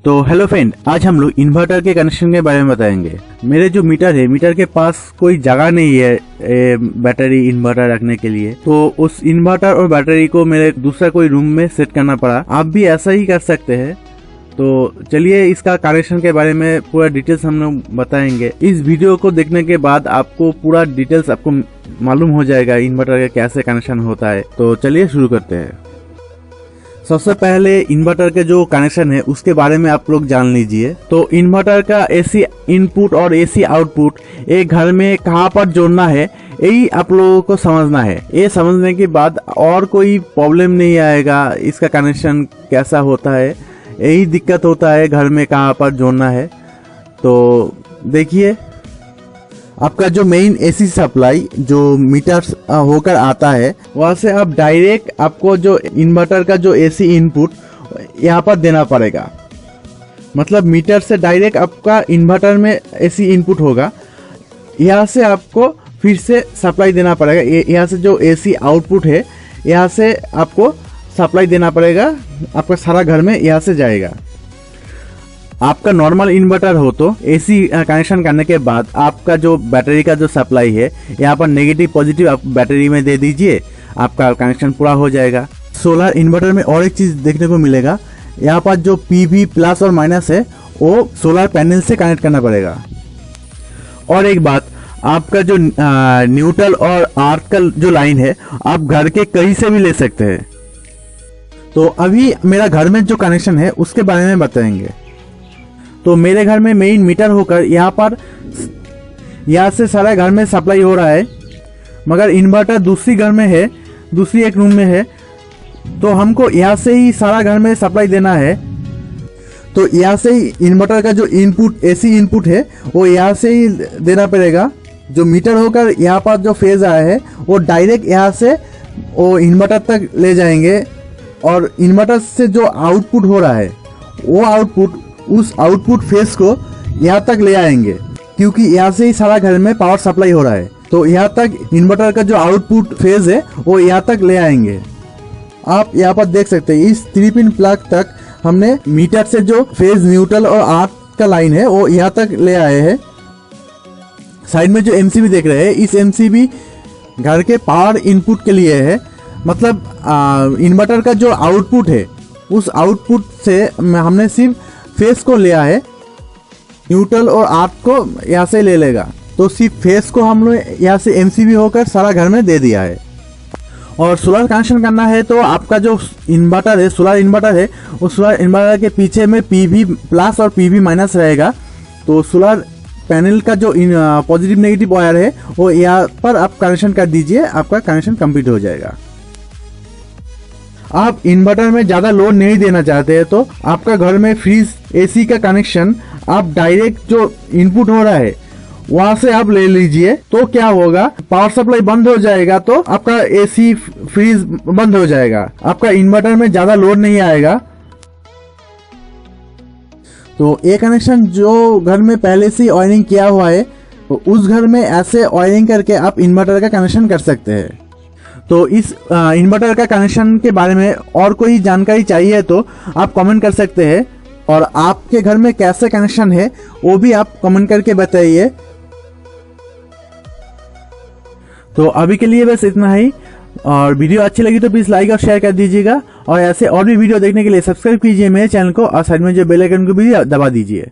तो hello friend, आज हम लोग इन्वर्टर के कनेक्शन के बारे में बताएंगे। मेरे जो मीटर है, मीटर के पास कोई जगह नहीं है बैटरी इन्वर्टर रखने के लिए, तो उस इन्वर्टर और बैटरी को मेरे दूसरा कोई रूम में सेट करना पड़ा। आप भी ऐसा ही कर सकते हैं। तो चलिए इसका कनेक्शन के बारे में पूरा डिटेल्स हम लोग बताएंगे। इस वीडियो को देखने के बाद आपको पूरा डिटेल्स आपको मालूम हो जाएगा इन्वर्टर का कैसे कनेक्शन होता है। तो चलिए शुरू करते हैं। सबसे पहले इन्वर्टर के जो कनेक्शन है उसके बारे में आप लोग जान लीजिए। तो इन्वर्टर का एसी इनपुट और एसी आउटपुट एक घर में कहाँ पर जोड़ना है, यही आप लोगों को समझना है। ये समझने के बाद और कोई प्रॉब्लम नहीं आएगा। इसका कनेक्शन कैसा होता है, यही दिक्कत होता है घर में कहाँ पर जोड़ना है। तो देखिए, आपका जो मेन एसी सप्लाई जो मीटर होकर आता है, वहां से आप डायरेक्ट आपको जो इन्वर्टर का जो एसी इनपुट यहाँ पर देना पड़ेगा। मतलब मीटर से डायरेक्ट आपका इन्वर्टर में एसी इनपुट होगा, यहाँ से आपको फिर से सप्लाई देना पड़ेगा। यहाँ से जो एसी आउटपुट है, यहाँ से आपको सप्लाई देना पड़ेगा। आपका सारा घर में यहाँ से जाएगा। आपका नॉर्मल इन्वर्टर हो तो एसी कनेक्शन करने के बाद आपका जो बैटरी का जो सप्लाई है, यहाँ पर नेगेटिव पॉजिटिव आप बैटरी में दे दीजिए, आपका कनेक्शन पूरा हो जाएगा। सोलर इन्वर्टर में और एक चीज देखने को मिलेगा, यहाँ पर जो पीवी प्लस और माइनस है वो सोलर पैनल से कनेक्ट करना पड़ेगा। और एक बात, आपका जो न्यूट्रल और अर्थ का जो लाइन है, आप घर के कहीं से भी ले सकते हैं। तो अभी मेरा घर में जो कनेक्शन है उसके बारे में बताएंगे। तो मेरे घर में मेन मीटर होकर यहाँ से सारा घर में सप्लाई हो रहा है, मगर इन्वर्टर दूसरी घर में है, दूसरी एक रूम में है। तो हमको यहाँ से ही सारा घर में सप्लाई देना है। तो यहाँ से ही इन्वर्टर का जो इनपुट एसी इनपुट है वो यहाँ से ही देना पड़ेगा। जो मीटर होकर यहाँ पर जो फेज आया है वो डायरेक्ट यहाँ से वो इन्वर्टर तक ले जाएंगे। और इन्वर्टर से जो आउटपुट हो रहा है वो आउटपुट उस आउटपुट फेज को यहाँ तक ले आएंगे, क्योंकि यहाँ से ही सारा घर में पावर सप्लाई हो रहा है। तो यहाँ तक इन्वर्टर का जो आउटपुट फेज है वो यहाँ तक ले आएंगे। आप यहाँ पर देख सकते हैं, इस 3 पिन प्लग तक हमने मीटर से जो फेज न्यूट्रल और अर्थ का लाइन है वो यहाँ तक ले आए हैं। साइड में जो एमसीबी देख रहे हैं, इस एमसीबी घर के पावर इनपुट के लिए है। मतलब इन्वर्टर का जो आउटपुट है उस आउटपुट से हमने सिर्फ फेस को लिया है, न्यूट्रल और अर्थ को यहाँ से ले लेगा। तो सिर्फ फेस को हम लोग यहाँ से एमसीबी होकर सारा घर में दे दिया है। और सोलर कनेक्शन करना है तो आपका जो इन्वर्टर है, सोलर इन्वर्टर है, उस सोलर इन्वर्टर के पीछे में पीवी प्लस और पीवी माइनस रहेगा। तो सोलर पैनल का जो पॉजिटिव नेगेटिव वायर है वो यहाँ पर आप कनेक्शन कर दीजिए, आपका कनेक्शन कंप्लीट हो जाएगा। आप इन्वर्टर में ज़्यादा लोड नहीं देना चाहते हैं तो आपका घर में फ्रीज एसी का कनेक्शन आप डायरेक्ट जो इनपुट हो रहा है वहां से आप ले लीजिए। तो क्या होगा, पावर सप्लाई बंद हो जाएगा तो आपका एसी फ्रीज बंद हो जाएगा, आपका इन्वर्टर में ज़्यादा लोड नहीं आएगा। तो ये कनेक्शन जो घर में पहले से वायरिंग किया हुआ है, तो उस घर में ऐसे वायरिंग करके आप इन्वर्टर का कनेक्शन कर सकते हैं। तो इस इन्वर्टर का कनेक्शन के बारे में और कोई जानकारी चाहिए तो आप कमेंट कर सकते हैं। और आपके घर में कैसे कनेक्शन है वो भी आप कमेंट करके बताइए। तो अभी के लिए बस इतना ही। और वीडियो अच्छी लगी तो प्लीज लाइक और शेयर कर दीजिएगा। और ऐसे और भी वीडियो देखने के लिए सब्सक्राइब कीजिए मेरे चैनल को, और साइड में जो बेल आइकन को भी दबा दीजिए।